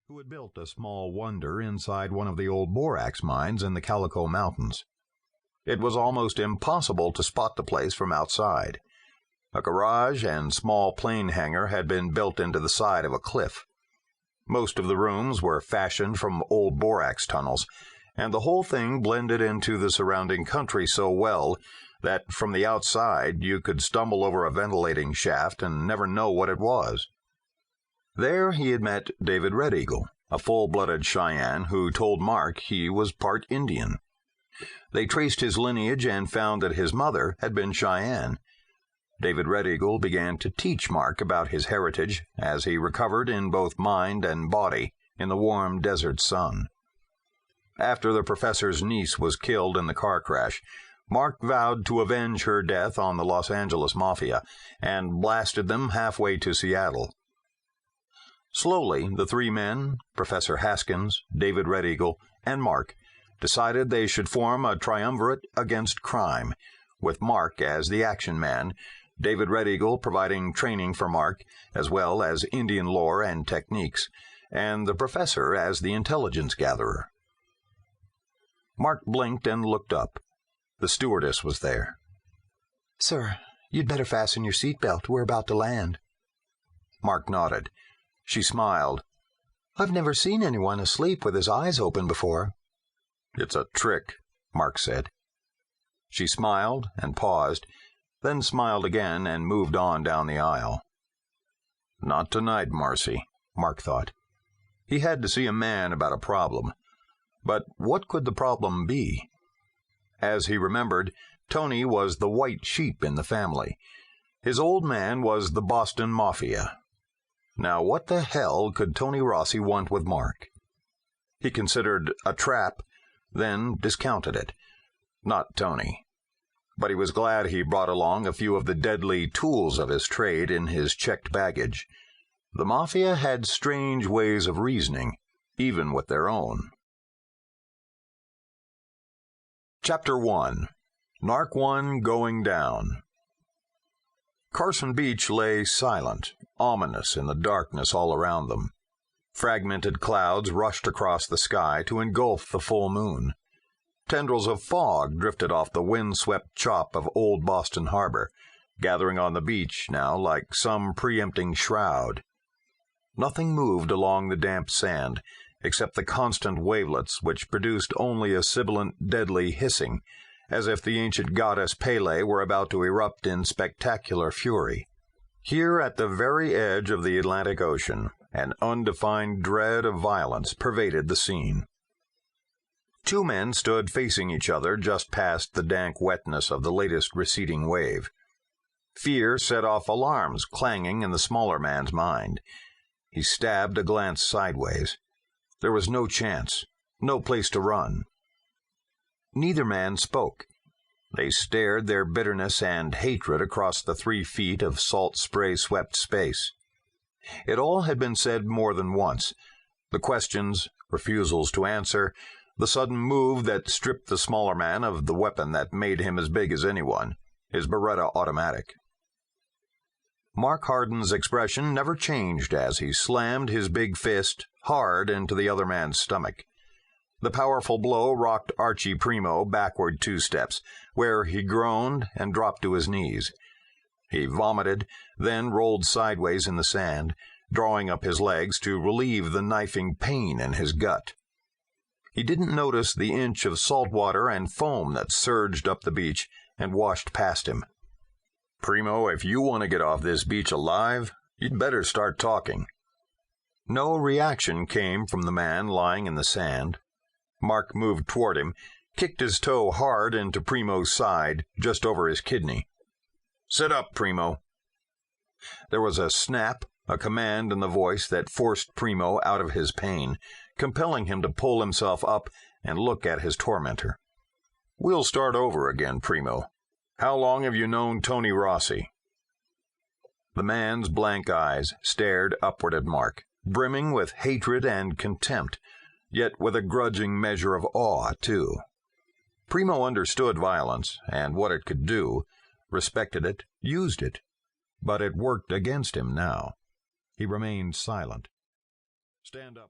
who had built a small wonder inside one of the old borax mines in the Calico Mountains. It was almost impossible to spot the place from outside. A garage and small plane hangar had been built into the side of a cliff. Most of the rooms were fashioned from old borax tunnels, and the whole thing blended into the surrounding country so well that from the outside you could stumble over a ventilating shaft and never know what it was. There he had met David Red Eagle, a full-blooded Cheyenne who told Mark he was part Indian. They traced his lineage and found that his mother had been Cheyenne. David Red Eagle began to teach Mark about his heritage as he recovered in both mind and body in the warm desert sun. After the professor's niece was killed in the car crash, Mark vowed to avenge her death on the Los Angeles Mafia and blasted them halfway to Seattle. Slowly, the three men, Professor Haskins, David Red Eagle, and Mark, decided they should form a triumvirate against crime, with Mark as the action man, David Red Eagle providing training for Mark, as well as Indian lore and techniques, and the professor as the intelligence gatherer. Mark blinked and looked up. The stewardess was there. "Sir, you'd better fasten your seatbelt. We're about to land." Mark nodded. She smiled. "I've never seen anyone asleep with his eyes open before." "It's a trick," Mark said. She smiled and paused, then smiled again and moved on down the aisle. Not tonight, Marcy, Mark thought. He had to see a man about a problem. But what could the problem be? As he remembered, Tony was the white sheep in the family. His old man was the Boston Mafia. Now what the hell could Tony Rossi want with Mark? He considered a trap, then discounted it. Not Tony. But he was glad he brought along a few of the deadly tools of his trade in his checked baggage. The Mafia had strange ways of reasoning, even with their own. Chapter 1. Narc 1 Going Down. Carson Beach lay silent, ominous in the darkness all around them. Fragmented clouds rushed across the sky to engulf the full moon. Tendrils of fog drifted off the wind-swept chop of Old Boston Harbor, gathering on the beach now like some preempting shroud. Nothing moved along the damp sand, except the constant wavelets which produced only a sibilant, deadly hissing, as if the ancient goddess Pele were about to erupt in spectacular fury. Here at the very edge of the Atlantic Ocean, an undefined dread of violence pervaded the scene. Two men stood facing each other just past the dank wetness of the latest receding wave. Fear set off alarms clanging in the smaller man's mind. He stabbed a glance sideways. There was no chance, no place to run. Neither man spoke. They stared their bitterness and hatred across the 3 feet of salt spray-swept space. It all had been said more than once. The questions, refusals to answer, the sudden move that stripped the smaller man of the weapon that made him as big as anyone, his Beretta automatic. Mark Harden's expression never changed as he slammed his big fist hard into the other man's stomach. The powerful blow rocked Archie Primo backward 2 steps, where he groaned and dropped to his knees. He vomited, then rolled sideways in the sand, drawing up his legs to relieve the knifing pain in his gut. He didn't notice the inch of salt water and foam that surged up the beach and washed past him. "Primo, if you want to get off this beach alive, you'd better start talking." No reaction came from the man lying in the sand. Mark moved toward him, kicked his toe hard into Primo's side, just over his kidney. "Sit up, Primo." There was a snap, a command in the voice that forced Primo out of his pain, compelling him to pull himself up and look at his tormentor. "We'll start over again, Primo. How long have you known Tony Rossi?" The man's blank eyes stared upward at Mark, brimming with hatred and contempt, yet with a grudging measure of awe, too. Primo understood violence and what it could do, respected it, used it, but it worked against him now. He remained silent. "Stand up."